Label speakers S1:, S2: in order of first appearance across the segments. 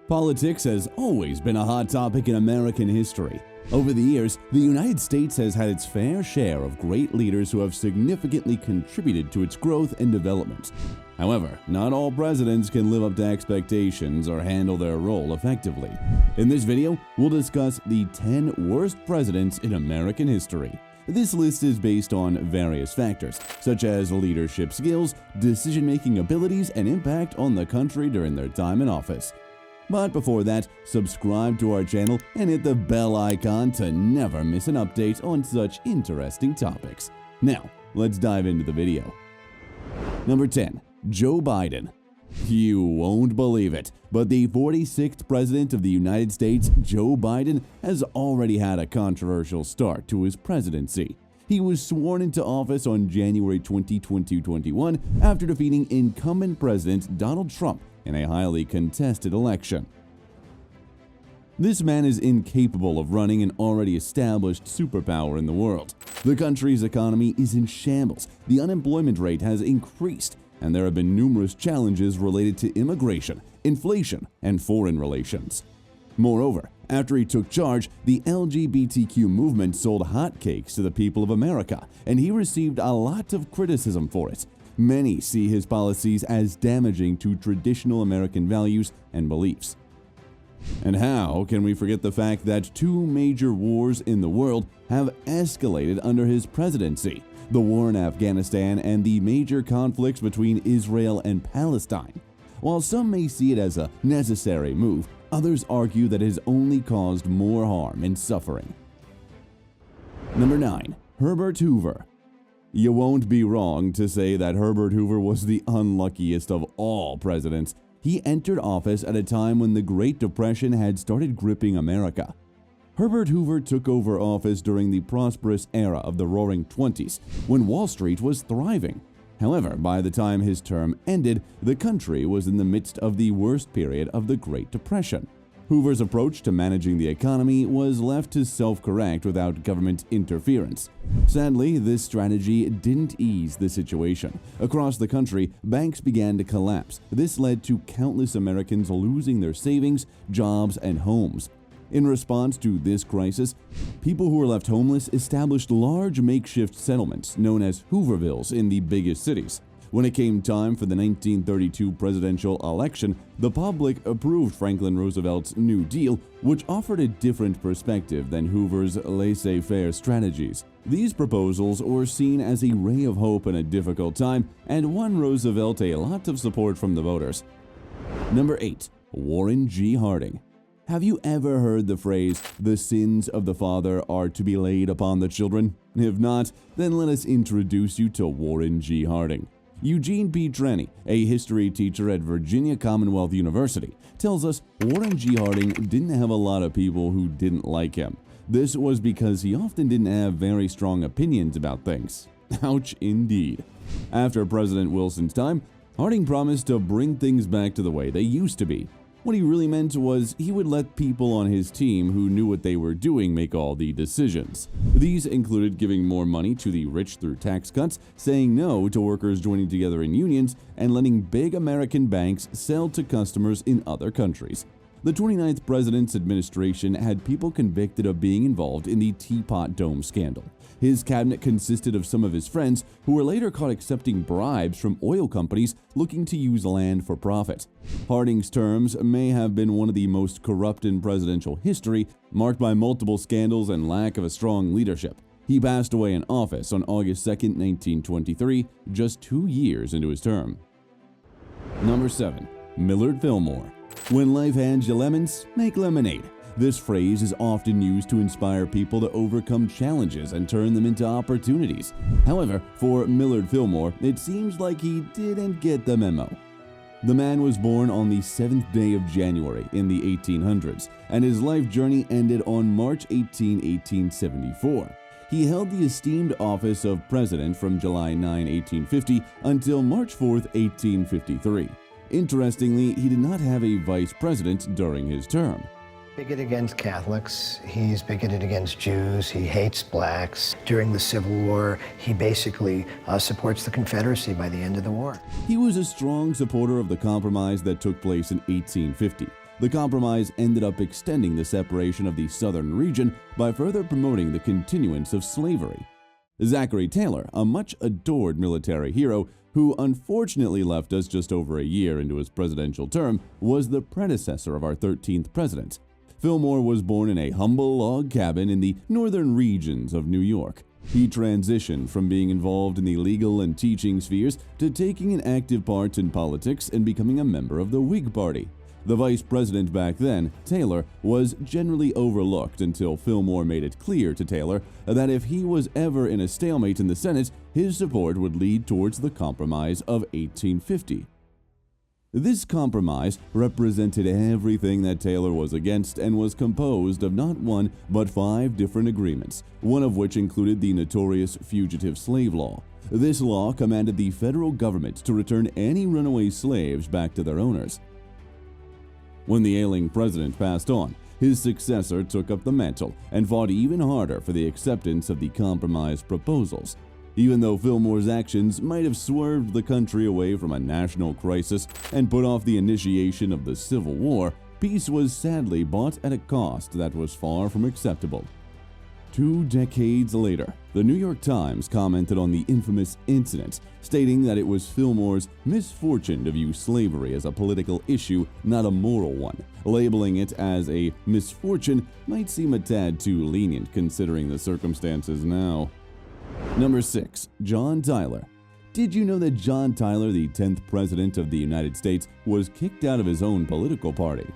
S1: Politics has always been a hot topic in American history. Over the years, the United States has had its fair share of great leaders who have significantly contributed to its growth and development. However, not all presidents can live up to expectations or handle their role effectively. In this video, we'll discuss the 10 worst presidents in American history. This list is based on various factors, such as leadership skills, decision-making abilities, and impact on the country during their time in office. But before that, subscribe to our channel and hit the bell icon to never miss an update on such interesting topics. Now, let's dive into the video. Number 10. Joe Biden. You won't believe it, but the 46th President of the United States, Joe Biden, has already had a controversial start to his presidency. He was sworn into office on January 20, 2021 after defeating incumbent President Donald Trump in a highly contested election. This man is incapable of running an already established superpower in the world. The country's economy is in shambles, the unemployment rate has increased, and there have been numerous challenges related to immigration, inflation, and foreign relations. Moreover, after he took charge, the LGBTQ movement sold hotcakes to the people of America, and he received a lot of criticism for it. Many see his policies as damaging to traditional American values and beliefs. And how can we forget the fact that two major wars in the world have escalated under his presidency? The war in Afghanistan and the major conflicts between Israel and Palestine. While some may see it as a necessary move, others argue that it has only caused more harm and suffering. Number 9. Herbert Hoover. You won't be wrong to say that Herbert Hoover was the unluckiest of all presidents. He entered office at a time when the Great Depression had started gripping America. Herbert Hoover took over office during the prosperous era of the Roaring Twenties, when Wall Street was thriving. However, by the time his term ended, the country was in the midst of the worst period of the Great Depression. Hoover's approach to managing the economy was left to self-correct without government interference. Sadly, this strategy didn't ease the situation. Across the country, banks began to collapse. This led to countless Americans losing their savings, jobs, and homes. In response to this crisis, people who were left homeless established large makeshift settlements known as Hoovervilles in the biggest cities. When it came time for the 1932 presidential election, the public approved Franklin Roosevelt's New Deal, which offered a different perspective than Hoover's laissez-faire strategies. These proposals were seen as a ray of hope in a difficult time and won Roosevelt a lot of support from the voters. Number 8. Warren G. Harding. Have you ever heard the phrase, "the sins of the father are to be laid upon the children"? If not, then let us introduce you to Warren G. Harding. Eugene P. Trenny, a history teacher at Virginia Commonwealth University, tells us Warren G. Harding didn't have a lot of people who didn't like him. This was because he often didn't have very strong opinions about things. Ouch indeed. After President Wilson's time, Harding promised to bring things back to the way they used to be. What he really meant was he would let people on his team who knew what they were doing make all the decisions. These included giving more money to the rich through tax cuts, saying no to workers joining together in unions, and letting big American banks sell to customers in other countries. The 29th president's administration had people convicted of being involved in the Teapot Dome scandal. His cabinet consisted of some of his friends who were later caught accepting bribes from oil companies looking to use land for profit. Harding's terms may have been one of the most corrupt in presidential history, marked by multiple scandals and lack of a strong leadership. He passed away in office on August 2, 1923, just 2 years into his term. Number 7. Millard Fillmore. When life hands you lemons, make lemonade. This phrase is often used to inspire people to overcome challenges and turn them into opportunities. However, for Millard Fillmore, it seems like he didn't get the memo. The man was born on the 7th day of January in the 1800s, and his life journey ended on March 18, 1874. He held the esteemed office of president from July 9, 1850 until March 4, 1853. Interestingly, he did not have a vice president during his term.
S2: Bigoted against Catholics, he's bigoted against Jews, he hates blacks. During the Civil War, he basically supports the Confederacy by the end of the war.
S1: He was a strong supporter of the compromise that took place in 1850. The compromise ended up extending the separation of the southern region by further promoting the continuance of slavery. Zachary Taylor, a much adored military hero who unfortunately left us just over a year into his presidential term, was the predecessor of our 13th president. Fillmore was born in a humble log cabin in the northern regions of New York. He transitioned from being involved in the legal and teaching spheres to taking an active part in politics and becoming a member of the Whig Party. The vice president back then, Taylor, was generally overlooked until Fillmore made it clear to Taylor that if he was ever in a stalemate in the Senate, his support would lead towards the Compromise of 1850. This compromise represented everything that Taylor was against and was composed of not one but 5 different agreements, one of which included the notorious Fugitive Slave Law. This law commanded the federal government to return any runaway slaves back to their owners. When the ailing president passed on, his successor took up the mantle and fought even harder for the acceptance of the compromise proposals. Even though Fillmore's actions might have swerved the country away from a national crisis and put off the initiation of the Civil War, peace was sadly bought at a cost that was far from acceptable. 2 decades later, the New York Times commented on the infamous incident, stating that it was Fillmore's misfortune to view slavery as a political issue, not a moral one. Labeling it as a misfortune might seem a tad too lenient considering the circumstances now. Number 6. John Tyler. Did you know that John Tyler, the 10th President of the United States, was kicked out of his own political party?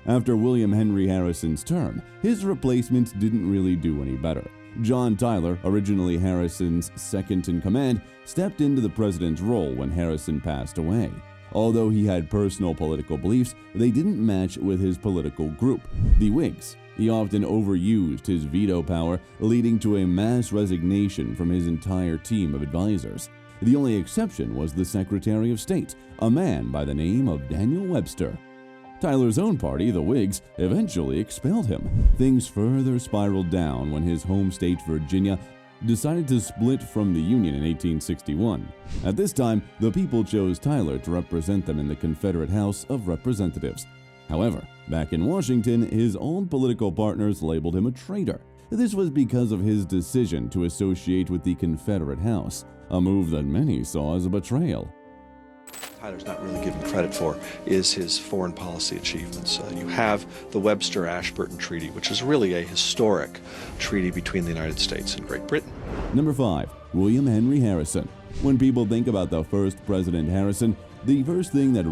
S1: After William Henry Harrison's term, his replacement didn't really do any better. John Tyler, originally Harrison's second-in-command, stepped into the president's role when Harrison passed away. Although he had personal political beliefs, they didn't match with his political group, the Whigs. He often overused his veto power, leading to a mass resignation from his entire team of advisors. The only exception was the Secretary of State, a man by the name of Daniel Webster. Tyler's own party, the Whigs, eventually expelled him. Things further spiraled down when his home state, Virginia, decided to split from the Union in 1861. At this time, the people chose Tyler to represent them in the Confederate House of Representatives. However, back in Washington, his own political partners labeled him a traitor. This was because of his decision to associate with the Confederate House, a move that many saw as a betrayal.
S3: Tyler's not really given credit for is his foreign policy achievements. You have the Webster-Ashburton Treaty, which is really a historic treaty between the United States and Great Britain.
S1: Number 5. William Henry Harrison. When people think about the first President Harrison, the first thing that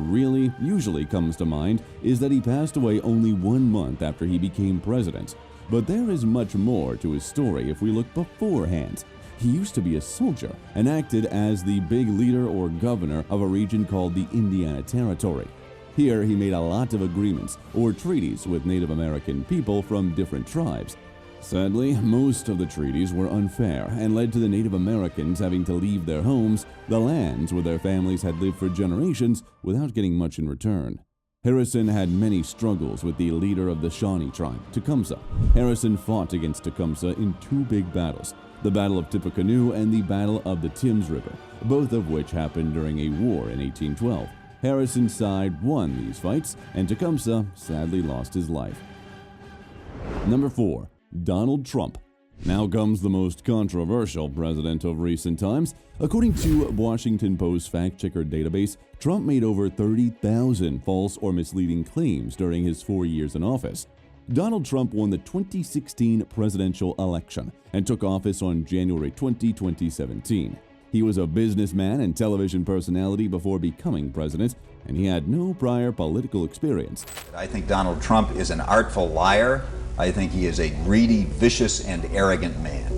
S1: usually comes to mind is that he passed away only 1 month after he became president. But there is much more to his story if we look beforehand. He used to be a soldier and acted as the big leader or governor of a region called the Indiana Territory. Here he made a lot of agreements or treaties with Native American people from different tribes. Sadly, most of the treaties were unfair and led to the Native Americans having to leave their homes, the lands where their families had lived for generations, without getting much in return. Harrison had many struggles with the leader of the Shawnee tribe, Tecumseh. Harrison fought against Tecumseh in 2 big battles, the Battle of Tippecanoe and the Battle of the Thames River, both of which happened during a war in 1812. Harrison's side won these fights, and Tecumseh sadly lost his life. Number 4. Donald Trump. Now comes the most controversial president of recent times. According to Washington Post fact-checker database, Trump made over 30,000 false or misleading claims during his 4 years in office. Donald Trump won the 2016 presidential election and took office on January 20, 2017. He was a businessman and television personality before becoming president, and he had no prior political experience.
S4: I think Donald Trump is an artful liar. I think he is a greedy, vicious, and arrogant man.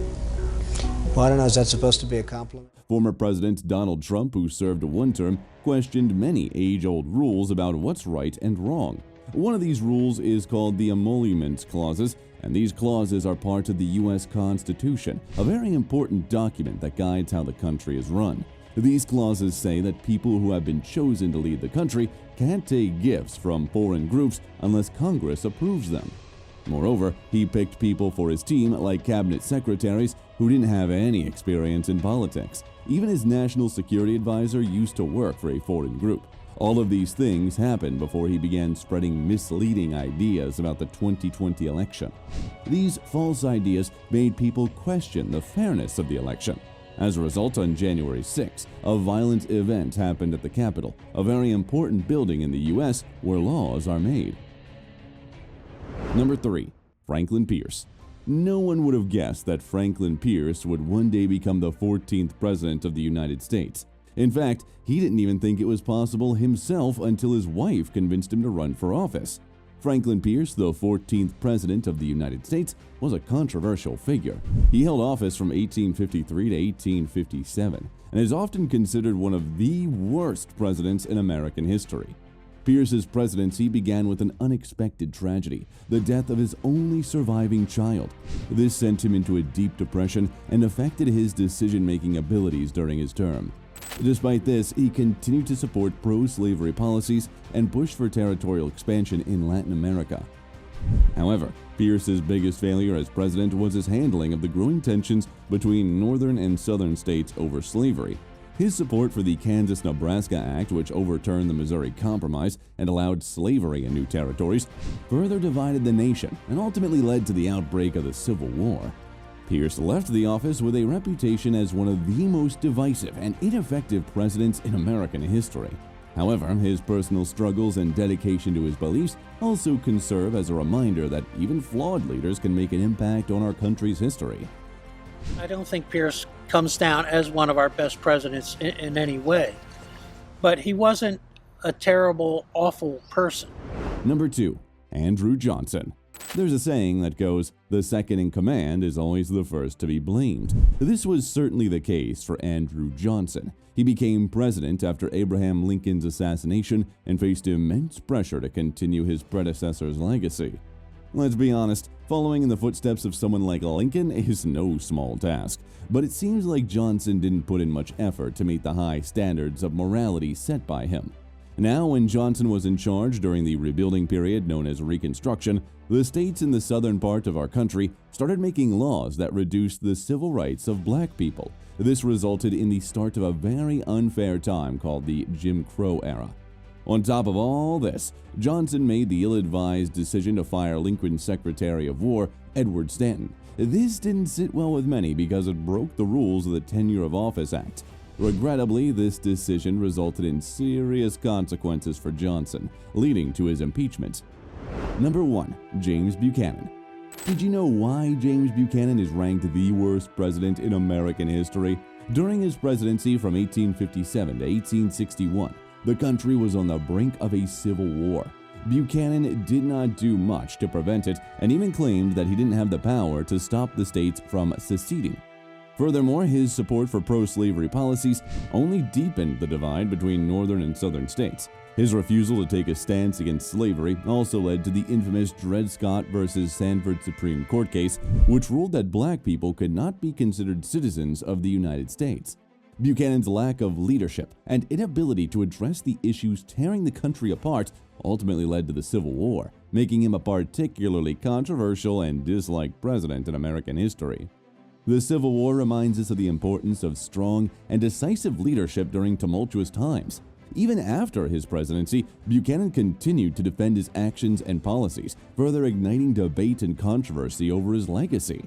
S2: Well, I don't know, is that supposed to be a compliment?
S1: Former President Donald Trump, who served 1 term, questioned many age-old rules about what's right and wrong. One of these rules is called the emoluments clauses, and these clauses are part of the U.S. Constitution, a very important document that guides how the country is run. These clauses say that people who have been chosen to lead the country can't take gifts from foreign groups unless Congress approves them. Moreover, he picked people for his team like cabinet secretaries who didn't have any experience in politics. Even his national security advisor used to work for a foreign group. All of these things happened before he began spreading misleading ideas about the 2020 election. These false ideas made people question the fairness of the election. As a result, on January 6, a violent event happened at the Capitol, a very important building in the U.S. where laws are made. Number 3. Franklin Pierce. No one would have guessed that Franklin Pierce would one day become the 14th President of the United States. In fact, he didn't even think it was possible himself until his wife convinced him to run for office. Franklin Pierce, the 14th President of the United States, was a controversial figure. He held office from 1853 to 1857 and is often considered one of the worst presidents in American history. Pierce's presidency began with an unexpected tragedy, the death of his only surviving child. This sent him into a deep depression and affected his decision-making abilities during his term. Despite this, he continued to support pro-slavery policies and pushed for territorial expansion in Latin America. However, Pierce's biggest failure as president was his handling of the growing tensions between northern and southern states over slavery. His support for the Kansas-Nebraska Act, which overturned the Missouri Compromise and allowed slavery in new territories, further divided the nation and ultimately led to the outbreak of the Civil War. Pierce left the office with a reputation as one of the most divisive and ineffective presidents in American history. However, his personal struggles and dedication to his beliefs also can serve as a reminder that even flawed leaders can make an impact on our country's history.
S5: I don't think Pierce comes down as one of our best presidents in any way, but he wasn't a terrible, awful person.
S1: Number 2. Andrew Johnson. There's a saying that goes, "The second in command is always the first to be blamed." This was certainly the case for Andrew Johnson. He became president after Abraham Lincoln's assassination and faced immense pressure to continue his predecessor's legacy. Let's be honest, following in the footsteps of someone like Lincoln is no small task, but it seems like Johnson didn't put in much effort to meet the high standards of morality set by him. Now, when Johnson was in charge during the rebuilding period known as Reconstruction, the states in the southern part of our country started making laws that reduced the civil rights of black people. This resulted in the start of a very unfair time called the Jim Crow era. On top of all this, Johnson made the ill-advised decision to fire Lincoln's Secretary of War, Edward Stanton. This didn't sit well with many because it broke the rules of the Tenure of Office Act. Regrettably, this decision resulted in serious consequences for Johnson, leading to his impeachment. Number 1. James Buchanan. Did you know why James Buchanan is ranked the worst president in American history? During his presidency from 1857 to 1861, the country was on the brink of a civil war. Buchanan did not do much to prevent it and even claimed that he didn't have the power to stop the states from seceding. Furthermore, his support for pro-slavery policies only deepened the divide between northern and southern states. His refusal to take a stance against slavery also led to the infamous Dred Scott versus Sanford Supreme Court case, which ruled that black people could not be considered citizens of the United States. Buchanan's lack of leadership and inability to address the issues tearing the country apart ultimately led to the Civil War, making him a particularly controversial and disliked president in American history. The Civil War reminds us of the importance of strong and decisive leadership during tumultuous times. Even after his presidency, Buchanan continued to defend his actions and policies, further igniting debate and controversy over his legacy.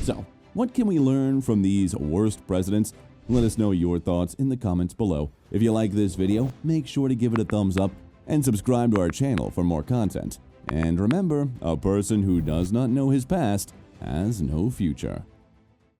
S1: So, what can we learn from these worst presidents? Let us know your thoughts in the comments below. If you like this video, make sure to give it a thumbs up and subscribe to our channel for more content. And remember, a person who does not know his past has no future.